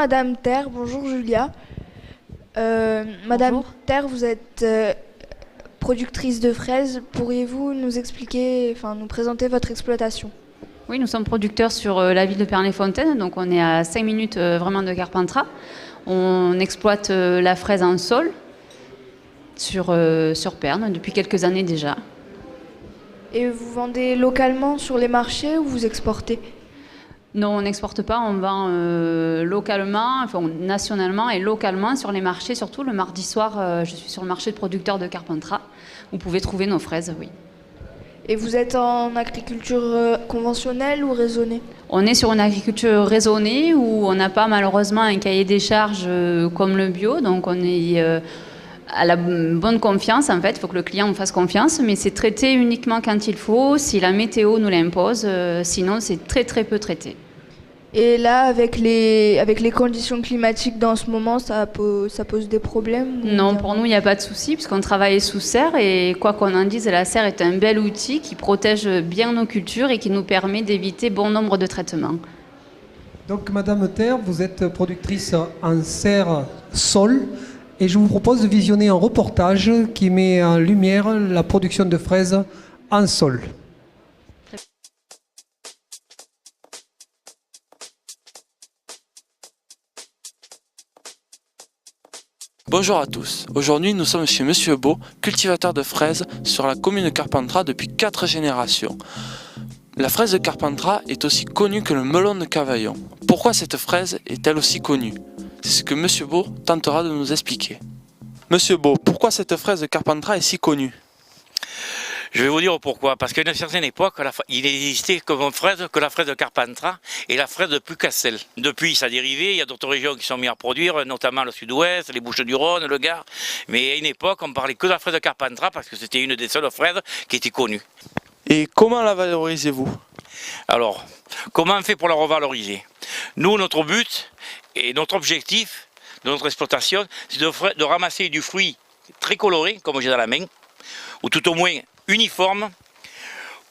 Madame Terre, bonjour Julia. Madame Bonjour. Terre, vous êtes productrice de fraises. Pourriez-vous nous expliquer, nous présenter votre exploitation? Oui, nous sommes producteurs sur la ville de Pernay-Fontaine, donc on est à 5 minutes vraiment de Carpentras. On exploite la fraise en sol sur Perne depuis quelques années déjà. Et vous vendez localement sur les marchés ou vous exportez? Non, on n'exporte pas, on vend localement, nationalement et localement sur les marchés. Surtout le mardi soir, je suis sur le marché de producteurs de Carpentras. Vous pouvez trouver nos fraises, oui. Et vous êtes en agriculture conventionnelle ou raisonnée? On est sur une agriculture raisonnée où on n'a pas malheureusement un cahier des charges comme le bio, donc on est à la bonne confiance en fait. Il faut que le client nous fasse confiance, mais c'est traité uniquement quand il faut, si la météo nous l'impose, sinon c'est très très peu traité. Et là, avec les conditions climatiques dans ce moment, ça pose des problèmes? Non, pour nous, il n'y a pas de souci, puisqu'on travaille sous serre, et quoi qu'on en dise, la serre est un bel outil qui protège bien nos cultures et qui nous permet d'éviter bon nombre de traitements. Donc, Madame Terre, vous êtes productrice en serre sol, et je vous propose de visionner un reportage qui met en lumière la production de fraises en sol. Bonjour à tous, aujourd'hui nous sommes chez Monsieur Beau, cultivateur de fraises sur la commune de Carpentras depuis 4 générations. La fraise de Carpentras est aussi connue que le melon de Cavaillon. Pourquoi cette fraise est-elle aussi connue? C'est ce que Monsieur Beau tentera de nous expliquer. Monsieur Beau, pourquoi cette fraise de Carpentras est si connue? Je vais vous dire pourquoi. Parce qu'à une certaine époque, il n'existait comme fraise que la fraise de Carpentras et la fraise de Pucassel. Depuis, ça a dérivé, il y a d'autres régions qui sont mises à produire, notamment le sud-ouest, les Bouches-du-Rhône, le Gard. Mais à une époque, on parlait que de la fraise de Carpentras parce que c'était une des seules fraises qui était connue. Et comment la valorisez-vous? Alors, comment on fait pour la revaloriser? Nous, notre but et notre objectif de notre exploitation, c'est de ramasser du fruit très coloré, comme j'ai dans la main, ou tout au moins uniforme,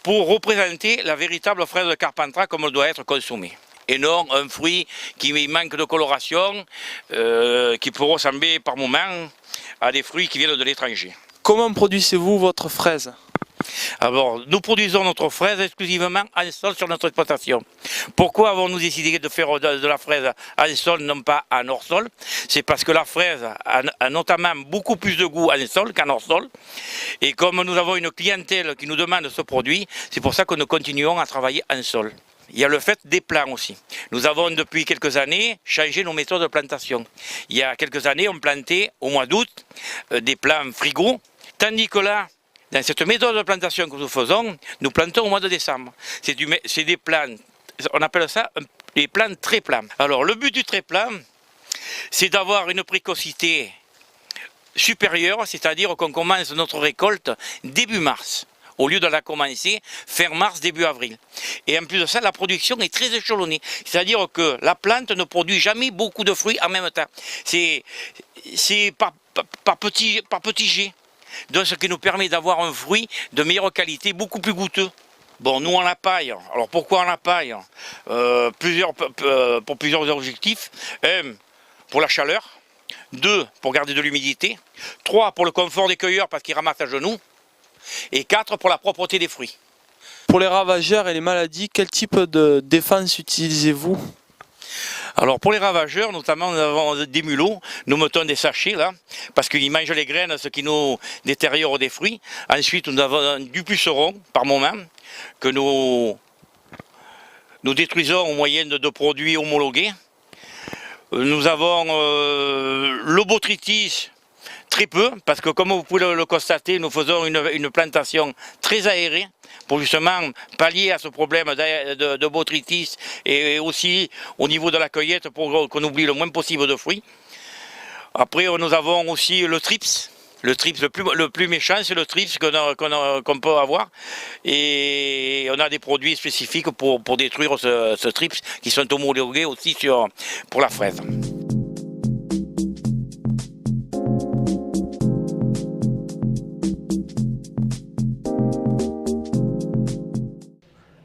pour représenter la véritable fraise de Carpentras comme elle doit être consommée. Et non un fruit qui manque de coloration, qui peut ressembler par moments à des fruits qui viennent de l'étranger. Comment produisez-vous votre fraise? Alors, nous produisons notre fraise exclusivement en sol sur notre exploitation. Pourquoi avons-nous décidé de faire de la fraise en sol, non pas en hors sol? C'est parce que la fraise a notamment beaucoup plus de goût en sol qu'en hors sol. Et comme nous avons une clientèle qui nous demande ce produit, c'est pour ça que nous continuons à travailler en sol. Il y a le fait des plants aussi. Nous avons depuis quelques années changé nos méthodes de plantation. Il y a quelques années, on plantait au mois d'août des plants frigo, tandis que là, dans cette méthode de plantation que nous faisons, nous plantons au mois de décembre. C'est des plants, on appelle ça des plants très plans. Alors le but du très plan, c'est d'avoir une précocité supérieure, c'est-à-dire qu'on commence notre récolte début mars, au lieu de la commencer fin mars, début avril. Et en plus de ça, la production est très échelonnée, c'est-à-dire que la plante ne produit jamais beaucoup de fruits en même temps. C'est par petits jets. Donc ce qui nous permet d'avoir un fruit de meilleure qualité, beaucoup plus goûteux. Bon, nous on la paille. Alors pourquoi on la paille? Pour plusieurs objectifs. 1, pour la chaleur. 2, pour garder de l'humidité. 3, pour le confort des cueilleurs parce qu'ils ramassent à genoux. Et 4, pour la propreté des fruits. Pour les ravageurs et les maladies, quel type de défense utilisez-vous? Alors pour les ravageurs, notamment nous avons des mulots, nous mettons des sachets là, parce qu'ils mangent les graines, ce qui nous détériore des fruits. Ensuite nous avons du puceron par moment, que nous détruisons au moyen de produits homologués. Nous avons le botrytis, très peu, parce que comme vous pouvez le constater, nous faisons une plantation très aérée pour justement pallier à ce problème de botrytis et aussi au niveau de la cueillette pour qu'on oublie le moins possible de fruits. Après, nous avons aussi le trips. Le trips le plus méchant, c'est le trips qu'on peut avoir. Et on a des produits spécifiques pour détruire ce trips qui sont homologués aussi pour la fraise.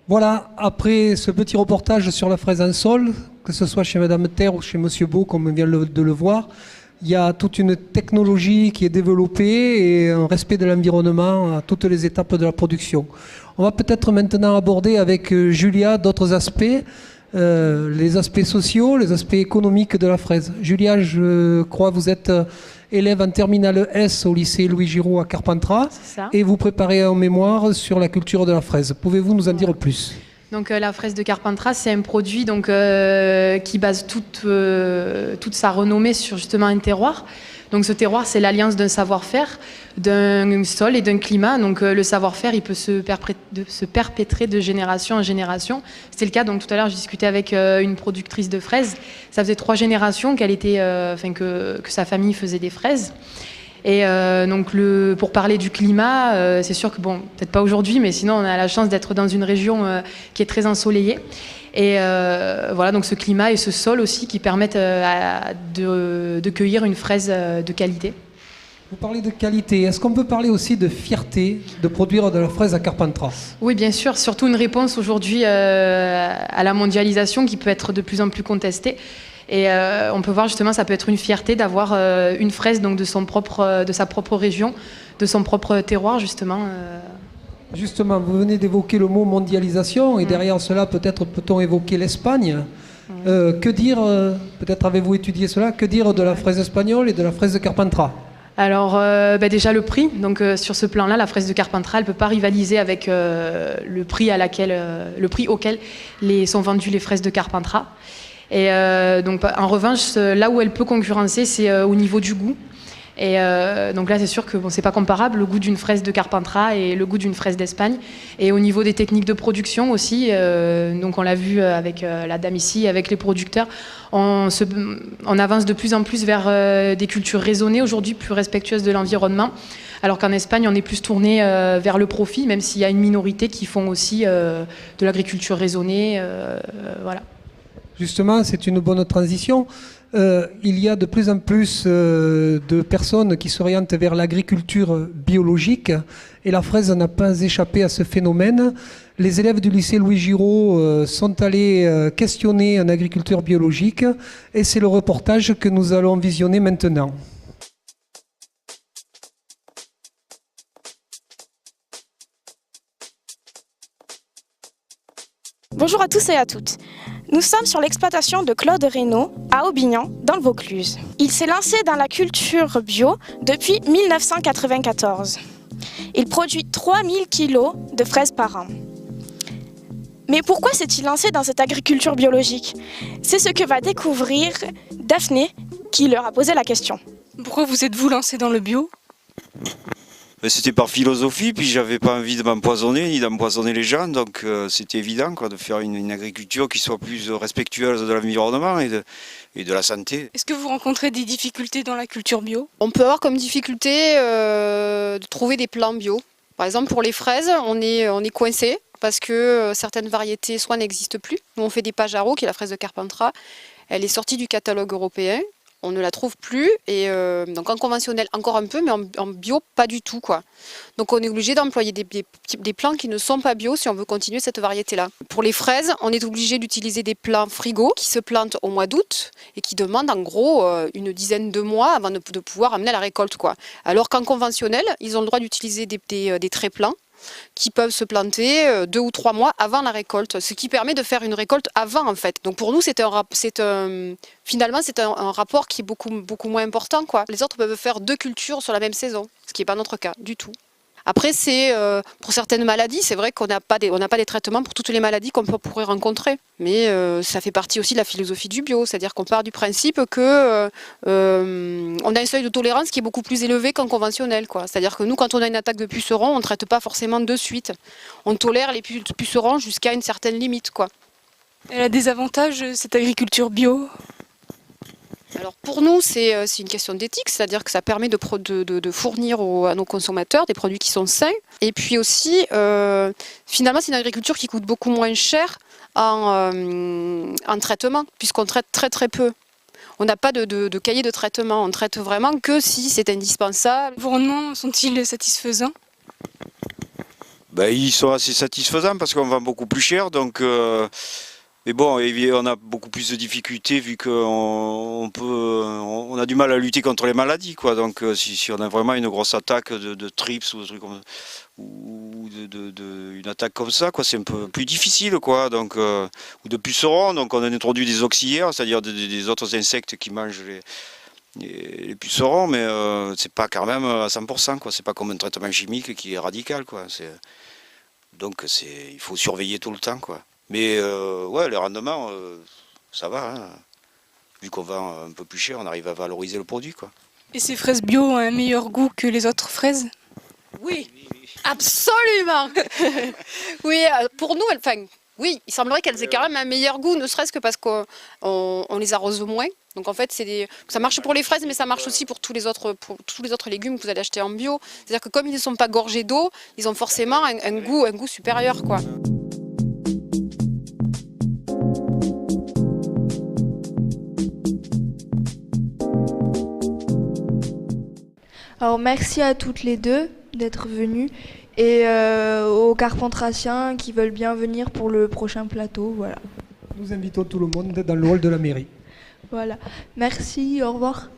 Voilà, après ce petit reportage sur la fraise en sol, que ce soit chez Madame Terre ou chez Monsieur Beau, comme on vient de le voir. Il y a toute une technologie qui est développée et un respect de l'environnement à toutes les étapes de la production. On va peut-être maintenant aborder avec Julia d'autres aspects, les aspects sociaux, les aspects économiques de la fraise. Julia, je crois que vous êtes élève en terminale S au lycée Louis Giraud à Carpentras et vous préparez un mémoire sur la culture de la fraise. Pouvez-vous nous en dire plus ? Donc la fraise de Carpentras, c'est un produit donc, qui base toute sa renommée sur justement un terroir. Donc ce terroir, c'est l'alliance d'un savoir-faire, d'un sol et d'un climat. Donc le savoir-faire, il peut se perpétrer de génération en génération. C'était le cas, donc tout à l'heure, je discutais avec une productrice de fraises. Ça faisait 3 générations que sa famille faisait des fraises. Et donc pour parler du climat, c'est sûr que bon, peut-être pas aujourd'hui, mais sinon on a la chance d'être dans une région qui est très ensoleillée. Et voilà, donc ce climat et ce sol aussi qui permettent de cueillir une fraise de qualité. Vous parlez de qualité. Est-ce qu'on peut parler aussi de fierté de produire de la fraise à Carpentras ? Oui, bien sûr. Surtout une réponse aujourd'hui à la mondialisation qui peut être de plus en plus contestée. Et on peut voir justement, ça peut être une fierté d'avoir une fraise donc de sa propre région, de son propre terroir justement. Justement, vous venez d'évoquer le mot mondialisation et derrière cela peut-être peut-on évoquer l'Espagne. Que dire, peut-être avez-vous étudié cela, que dire de la fraise espagnole et de la fraise de Carpentras ? Alors déjà le prix, donc sur ce plan-là, la fraise de Carpentras, elle ne peut pas rivaliser avec le prix auquel sont vendues les fraises de Carpentras. Et donc en revanche, là où elle peut concurrencer, c'est au niveau du goût. Et donc là, c'est sûr que bon, c'est pas comparable le goût d'une fraise de Carpentras et le goût d'une fraise d'Espagne. Et au niveau des techniques de production aussi, donc on l'a vu avec la dame ici, avec les producteurs, on avance de plus en plus vers des cultures raisonnées aujourd'hui, plus respectueuses de l'environnement. Alors qu'en Espagne, on est plus tourné vers le profit, même s'il y a une minorité qui font aussi de l'agriculture raisonnée, voilà. Justement, c'est une bonne transition. Il y a de plus en plus de personnes qui s'orientent vers l'agriculture biologique et la fraise n'a pas échappé à ce phénomène. Les élèves du lycée Louis Giraud sont allés questionner un agriculteur biologique et c'est le reportage que nous allons visionner maintenant. Bonjour à tous et à toutes. Nous sommes sur l'exploitation de Claude Reynaud à Aubignan, dans le Vaucluse. Il s'est lancé dans la culture bio depuis 1994. Il produit 3000 kilos de fraises par an. Mais pourquoi s'est-il lancé dans cette agriculture biologique ? C'est ce que va découvrir Daphné, qui leur a posé la question. Pourquoi vous êtes-vous lancé dans le bio ? C'était par philosophie, puis j'avais pas envie de m'empoisonner ni d'empoisonner les gens, donc c'était évident quoi, de faire une agriculture qui soit plus respectueuse de l'environnement et de la santé. Est-ce que vous rencontrez des difficultés dans la culture bio ? On peut avoir comme difficulté de trouver des plants bio. Par exemple pour les fraises, on est coincé parce que certaines variétés soit n'existent plus. Nous on fait des pajarots, qui est la fraise de Carpentras, elle est sortie du catalogue européen. On ne la trouve plus, et donc en conventionnel encore un peu, mais en bio pas du tout, quoi. Donc on est obligé d'employer des plants qui ne sont pas bio si on veut continuer cette variété-là. Pour les fraises, on est obligé d'utiliser des plants frigo qui se plantent au mois d'août et qui demandent en gros une dizaine de mois avant de pouvoir amener à la récolte, quoi. Alors qu'en conventionnel, ils ont le droit d'utiliser des tréplants qui peuvent se planter 2 ou 3 mois avant la récolte, ce qui permet de faire une récolte avant en fait. Donc pour nous finalement c'est un rapport qui est beaucoup moins important, quoi. Les autres peuvent faire 2 cultures sur la même saison, ce qui n'est pas notre cas du tout. Après c'est pour certaines maladies, c'est vrai qu'on n'a pas des traitements pour toutes les maladies qu'on pourrait rencontrer, mais ça fait partie aussi de la philosophie du bio, c'est-à-dire qu'on part du principe que on a un seuil de tolérance qui est beaucoup plus élevé qu'en conventionnel, quoi. C'est-à-dire que nous, quand on a une attaque de pucerons, on ne traite pas forcément de suite. On tolère les pucerons jusqu'à une certaine limite, quoi. Elle a des avantages, cette agriculture bio ? Alors pour nous, c'est une question d'éthique, c'est-à-dire que ça permet de fournir à nos consommateurs des produits qui sont sains. Et puis aussi, finalement, c'est une agriculture qui coûte beaucoup moins cher en traitement, puisqu'on traite très très peu. On n'a pas de cahier de traitement, on traite vraiment que si c'est indispensable. Vos rendements sont-ils satisfaisants ? Ils sont assez satisfaisants parce qu'on vend beaucoup plus cher, donc Mais bon, on a beaucoup plus de difficultés vu qu'on on a du mal à lutter contre les maladies, quoi. Donc si on a vraiment une grosse attaque de trips ou de trucs comme, ou une attaque comme ça, quoi, c'est un peu plus difficile, quoi. Donc ou de pucerons, donc on a introduit des auxiliaires, c'est-à-dire des autres insectes qui mangent les pucerons, mais c'est pas quand même à 100%, quoi. C'est pas comme un traitement chimique qui est radical, quoi. Donc il faut surveiller tout le temps, quoi. Mais ouais, les rendements, ça va. Hein. Vu qu'on vend un peu plus cher, on arrive à valoriser le produit, quoi. Et ces fraises bio ont un meilleur goût que les autres fraises? Oui, absolument. Oui, pour nous, enfin, oui, il semblerait qu'elles aient quand même un meilleur goût, ne serait-ce que parce qu'on les arrose moins. Donc en fait, ça marche pour les fraises, mais ça marche aussi pour tous les autres légumes que vous allez acheter en bio. C'est-à-dire que comme ils ne sont pas gorgés d'eau, ils ont forcément un goût supérieur, quoi. Alors merci à toutes les deux d'être venues et aux Carpentraciens qui veulent bien venir pour le prochain plateau. Voilà. Nous invitons tout le monde dans le hall de la mairie. Voilà. Merci, au revoir.